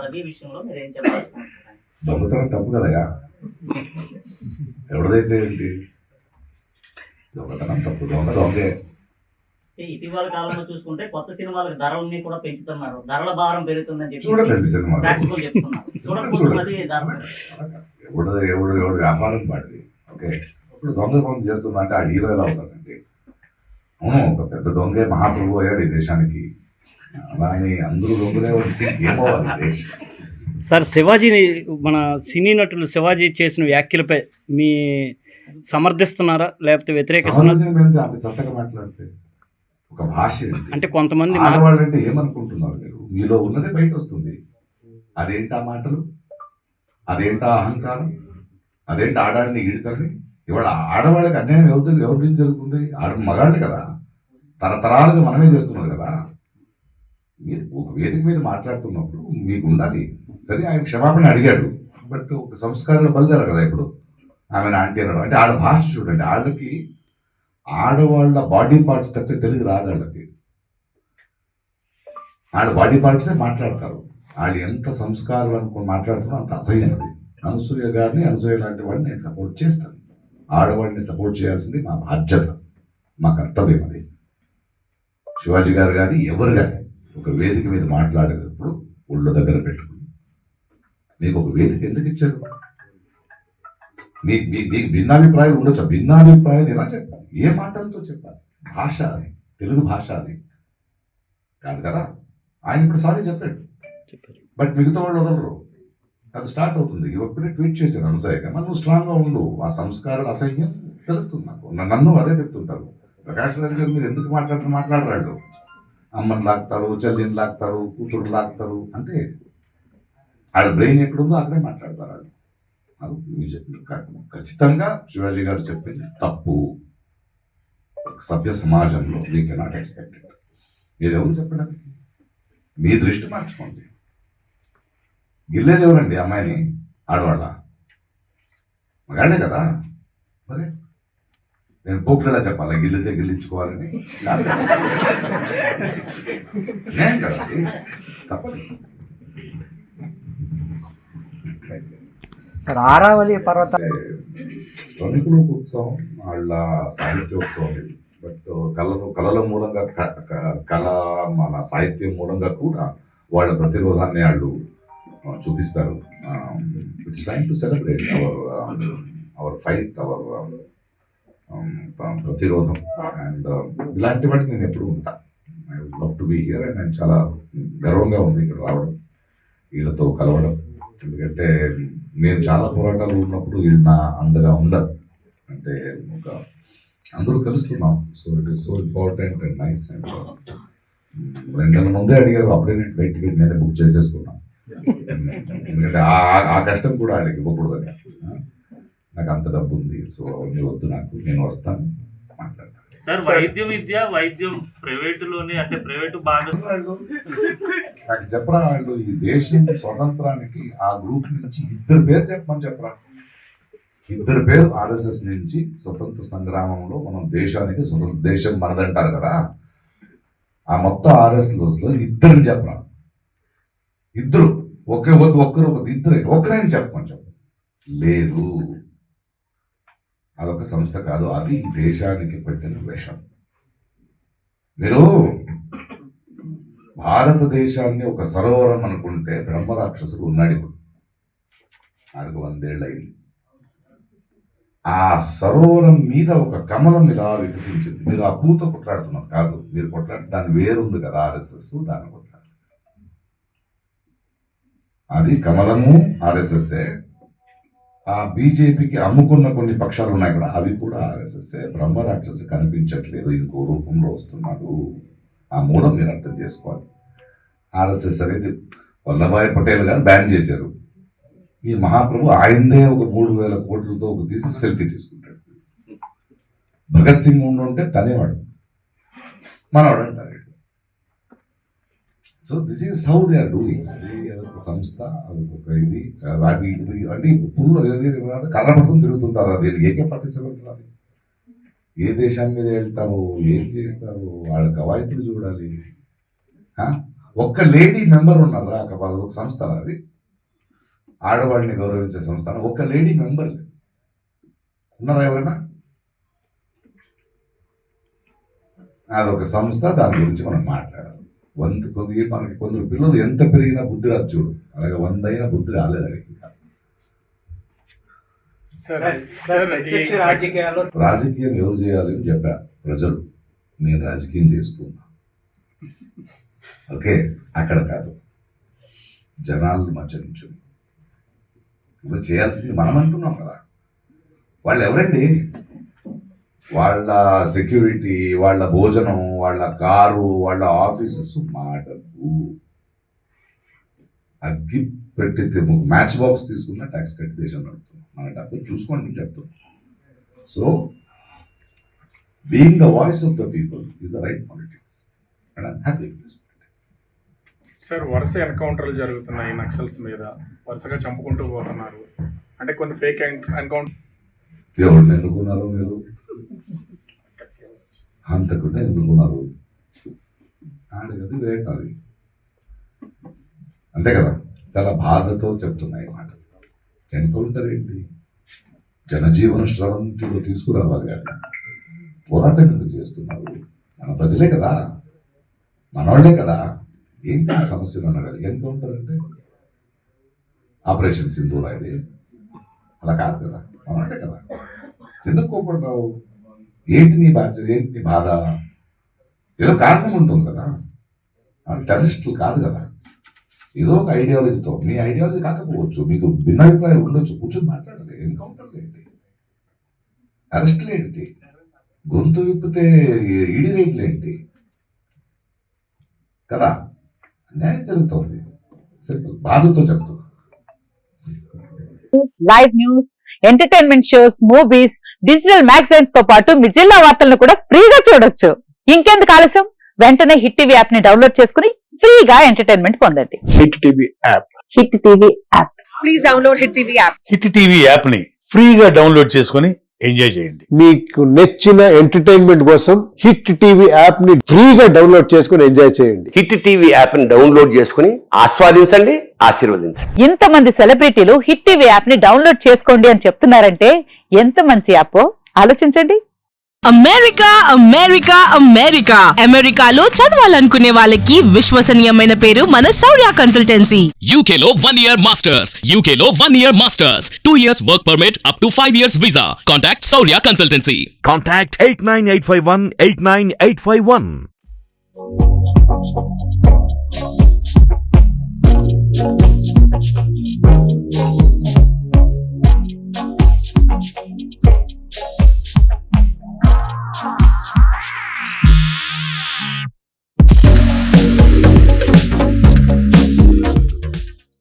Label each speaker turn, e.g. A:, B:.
A: రవి విషయంలో మీరు ఏం చెప్పాలనుకుంటున్నారు?
B: దొంగతనం తప్పు కదయా, ఎవరిదైతే ఏంటి, దొంగతనం తప్పు, దొంగే.
A: ఇటీవల కాలంలో చూసుకుంటే కొత్త సినిమాలకు ధరలని కూడా పెంచుతున్నారు, ధరల భారం పెరుగుతుందని చెప్పి
B: చూడండి సినిమా
A: చూడకపోతే
B: ఎవడు వ్యాపారం పాడిది. ఓకే, ఇప్పుడు దొంగ పనులు చేస్తున్నా అంటే ఆ హీరో ఎలా అవుతాడండి? అవును, ఒక పెద్ద దొంగే మహాప్రభు అయ్యాడు ఈ దేశానికి, అలానే అందరూ దొంగలే వచ్చి ఏమవ్వాలి దేశం.
C: సార్, శివాజీని మన సినీ నటులు శివాజీ చేసిన వ్యాఖ్యలపై మీ సమర్థిస్తున్నారా లేకపోతే వ్యతిరేకిస్తున్నారా?
B: అంత చక్కగా మాట్లాడితే ఒక భాష
C: అంటే కొంతమంది
B: ఆడవాళ్ళు అంటే ఏమనుకుంటున్నారు మీరు? మీలో ఉన్నదే బయట వస్తుంది. అదేంటా మాటలు, అదేంటా అహంకారం, అదేంటి ఆడాడిని ఈడతారని. ఇవాళ ఆడవాళ్ళకి అన్యాయం ఎవరి నుంచి జరుగుతుంది? మగాళ్ళు కదా, తరతరాలుగా మనమే చేస్తున్నారు కదా. మీరు ఒక వేదిక మీద మాట్లాడుతున్నప్పుడు మీకు ఉండాలి. సరే, ఆయన క్షమాపణ అడిగాడు, బట్ ఒక సంస్కారంలో బలిదారు కదా. ఇప్పుడు ఆమెను ఆంటీ అనడం అంటే ఆడ భాష చూడండి. వాళ్ళకి ఆడవాళ్ళ బాడీ పార్ట్స్ తప్ప తెలుగు రాదు వాళ్ళకి. ఆడ బాడీ పార్ట్సే మాట్లాడతారు. వాళ్ళు ఎంత సంస్కారాలు అనుకుని మాట్లాడుతున్నా అంత అసహ్యం. అది అనసూయ గారిని, అనసూయ లాంటి వాళ్ళని నేను సపోర్ట్ చేస్తాను. ఆడవాళ్ళని సపోర్ట్ చేయాల్సింది మా బాధ్యత, మా కర్తవ్యం. అది శివాజీ గారు కానీ ఎవరు కానీ ఒక వేదిక మీద మాట్లాడేటప్పుడు ఒళ్ళు దగ్గర పెట్టుకుని, మీకు ఒక వేదిక ఎందుకు ఇచ్చారు? మీకు భిన్నాభిప్రాయాలు ఉండొచ్చు. భిన్నాభిప్రాయాలు ఎలా చెప్పాలి? ఏ మాటలతో చెప్పాలి? భాష అది, తెలుగు భాష అది కాదు కదా. ఆయన ఇప్పుడు సారీ చెప్పాడు, బట్ మిగతా వాళ్ళు వదలరు. అది స్టార్ట్ అవుతుంది. ఇప్పుడే ట్వీట్ చేశాను అనసూయగా, మరి నువ్వు స్ట్రాంగ్గా ఉండు. ఆ సంస్కారాల అసహ్యం తెలుస్తుంది నాకు. నన్ను అదే చెప్తుంటారు. ప్రకాష్ రాజ్ గారు మీరు ఎందుకు మాట్లాడరాళ్ళు? అమ్మని లాగుతారు, చెల్లిని లాగుతారు, కూతురు లాగుతారు. అంటే వాళ్ళ బ్రెయిన్ ఎక్కడుందో అక్కడే మాట్లాడతారు వాళ్ళు. ఖచ్చితంగా శివాజీ గారు చెప్పింది తప్పు. సభ్య సమాజంలో వీ కెనాట్ ఎక్స్పెక్ట్ ఇట్. మీరు ఎవరు చెప్పడానికి? మీ దృష్టి మార్చుకోండి. గిల్లేది ఎవరండి అమ్మాయిని? ఆడవాళ్ళ? మగాళ్ళే కదా. మరి నేను పోకులేలా చెప్పాలా గిల్లితే గిల్లించుకోవాలని? నేను కదా, తప్పదు.
D: సార్, ఆరావళి పర్వత
B: శ్రమికుల ఉత్సవం వాళ్ళ సాహిత్యోత్సవం ఇది. బట్ కళల మూలంగా కళ మన సాహిత్యం మూలంగా కూడా వాళ్ళ ప్రతిరోధాన్ని వాళ్ళు చూపిస్తారు. It's time to celebrate our fight, our ప్రతిరోధం. అండ్ ఇలాంటి వాటికి నేను ఎప్పుడు ఉంటా. I would love to be here. And నేను చాలా గర్వంగా ఉంది ఇక్కడ రావడం, వీళ్ళతో కలవడం. ఎందుకంటే నేను చాలా పోరాటాలు ఉన్నప్పుడు వీళ్ళు నా అండగా ఉండరు. అంటే ఒక అందరూ కలుస్తున్నాం. So it is so important and nice. And 2 నెలల ముందే అడిగారు, అప్పుడే నేను ఫ్లైట్ టికెట్ నేనే బుక్ చేసేసుకున్నాను. ఎందుకంటే ఆ కష్టం కూడా ఆయనకి ఇవ్వకూడదని. నాకు అంత డబ్బు ఉంది, సో అవన్నీ వద్దు నాకు, నేను వస్తాను, మాట్లాడతాను.
E: సార్, వైద్యం ప్రైవేటులోనే, అంటే ప్రైవేటు బాగా
B: నాకు చెప్పరా వాళ్ళు ఈ దేశం స్వతంత్రానికి ఆ గ్రూప్ నుంచి 2 పేరు చెప్పమని చెప్పరా. 2 పేరు ఆర్ఎస్ఎస్ నుంచి స్వతంత్ర సంగ్రామంలో మనం దేశానికి స్వతంత్ర దేశం మనదంటారు కదా, ఆ మొత్తం ఆర్ఎస్ఎస్ లో 2 చెప్పరా. 2 ఒక్కరైనా చెప్పమని చెప్ప. లేదు, అదొక సంస్థ కాదు, అది దేశానికి పెట్టిన విషం. మీరు భారతదేశాన్ని ఒక సరోవరం అనుకుంటే బ్రహ్మరాక్షసుడు ఉన్నాడు. ఇప్పుడు ఆయనకు 100 ఏళ్ళు అయింది. ఆ సరోవరం మీద ఒక కమలం ఇలా వికసించింది. మీరు ఆ పూతో కొట్లాడుతున్నారు కాదు, మీరు కొట్లాడి దాని వేరుంది కదా ఆర్ఎస్ఎస్, దాన్ని కొట్లాడు. అది కమలము ఆర్ఎస్ఎస్ఏ. ఆ బీజేపీకి అమ్ముకున్న కొన్ని పక్షాలు ఉన్నాయి కూడా, అవి కూడా ఆర్ఎస్ఎస్ఏ. బ్రహ్మరాక్షసుడు కనిపించట్లేదు, ఇంకో రూపంలో వస్తున్నాడు. ఆ మూలం మీరు అర్థం చేసుకోవాలి. ఆర్ఎస్ఎస్ అనేది వల్లభాయ్ పటేల్ గారు బ్యాన్ చేశారు. ఈ మహాప్రభు ఆయనదే ఒక 3,000 కోట్లతో ఒక తీసి సెల్ఫీ తీసుకుంటాడు. భగత్ సింగ్ ఉండుంటే తనేవాడు, మనవాడు అంటారు. So this is how they are doing. అది అదొక సంస్థ, అదొక ఇది. అంటే ఇప్పుడు కర్ర పట్టుకుని తిరుగుతుంటారు. అది AK-47 అది ఏ దేశం మీద వెళ్తారు, ఏం చేస్తారు, వాళ్ళ కవాయితులు చూడాలి. ఒక్క లేడీ మెంబర్ ఉన్నారా? వాళ్ళది ఒక సంస్థ, అది ఆడవాళ్ళని గౌరవించే సంస్థ. ఒక్క లేడీ మెంబర్ ఉన్నారా ఎవరైనా? అదొక సంస్థ, దాని గురించి మనం మాట్లాడాలి. మనకి కొందరు పిల్లలు ఎంత పెరిగినా బుద్ధి రాదు చూడు, అలాగే 100 అయినా బుద్ధి రాలేదు అడిగి. రాజకీయం ఎవరు చేయాలి అని చెప్పారు ప్రజలు, నేను రాజకీయం చేస్తున్నా. ఓకే, అక్కడ కాదు, జనాల మధ్య నుంచి ఇప్పుడు చేయాల్సింది మనం అంటున్నాం కదా. వాళ్ళు ఎవరండి? వాళ్ళ సెక్యూరిటీ, వాళ్ళ భోజనం, వాళ్ళ కారు, వాళ్ళ ఆఫీసెస్, మా డబ్బు. అగ్గి పెట్టి మ్యాచ్ బాక్స్ తీసుకున్న ట్యాక్స్ కట్టి దేశం నడుపుతున్నాం. మన డబ్బు చూసుకోండి చెప్తున్నాం. So being the voice of the people is the right politics and I'm happy with this politics.
D: Sir, వరుస ఎన్కౌంటర్లు జరుగుతున్నాయి నక్సల్స్ మీద, వరుసగా చంపుకుంటూ పోతున్నారు. అంటే కొన్ని ఫేక్ ఎన్కౌంటర్.
B: ఎవరిని ఎన్నుకున్నారు మీరు? హంతకుండా ఎన్నుకున్నారు. ఆడగది వేటాలి, అంతే కదా. చాలా బాధతో చెప్తున్నాయి మాట. ఎన్కౌంటర్ ఏంటి? జనజీవన స్రవంతిలో తీసుకురావాలి కానీ పోరాటం ఎందుకు చేస్తున్నారు? మన ప్రజలే కదా, మనవాళ్లే కదా. ఏంటి సమస్యలు అన్నాడు. ఎన్కౌంటర్ అంటే ఆపరేషన్ సింధూరా, ఇది అలా కాదు కదా, మనవాళ్లే కదా. ఎందుకు కోపడ్డావు? ఏంటి నీ బాధ్యత? ఏంటి నీ బాధ? ఏదో కారణం ఉంటుంది కదా. టెర్రరిస్టులు కాదు కదా. ఏదో ఒక ఐడియాలజీతో, మీ ఐడియాలజీ కాకపోవచ్చు, మీకు భిన్నాభిప్రాయం ఉండొచ్చు, కూర్చొని మాట్లాడాలి. ఎన్కౌంటర్లు ఏంటి? అరెస్టులు ఏంటి? గొంతు విప్పితే ఈడీ రేట్లు ఏంటి కదా? న్యాయం జరుగుతుంది. సింపుల్, బాధతో చెప్తాను.
F: Live news, entertainment shows, movies, digital magazines తో పాటు మీ జిల్లా వార్తలను కూడా ఫ్రీగా చూడొచ్చు. ఇంకెందుకు ఆలస్యం? వెంటనే హిట్ టీవీ యాప్ ని డౌన్లోడ్ చేసుకుని ఫ్రీగా ఎంటర్టైన్మెంట్ పొందండి.
G: Hit TV app.
F: Hit TV app. Please download hit TV app.
G: Hit TV app ని ఫ్రీగా డౌన్లోడ్ చేసుకుని ఎంజాయ్ చేయండి.
H: మీకు నచ్చిన ఎంటర్టైన్మెంట్ కోసం హిట్ టీవీ యాప్ ని ఫ్రీగా డౌన్లోడ్ చేసుకుని ఎంజాయ్ చేయండి.
I: హిట్ టీవీ యాప్ ని డౌన్లోడ్ చేసుకుని ఆస్వాదించండి, ఆశీర్వదించండి.
F: ఇంతమంది సెలబ్రిటీలు హిట్ టీవీ యాప్ ని డౌన్లోడ్ చేసుకోండి అని చెప్తున్నారంటే ఎంత మంచి యాప్ ఆలోచించండి.
J: అమెరికా అమెరికా అమెరికా అమెరికాలో చదవాలనుకునే వాళ్ళకి విశ్వసనీయమైన పేరు మన శౌర్య కన్సల్టెన్సీ.
K: UK లో 1 year masters, UK లో 1 year masters, 2 years work permit up to 5 years visa. Contact Shaurya Consultancy.
L: Contact 89851 89851.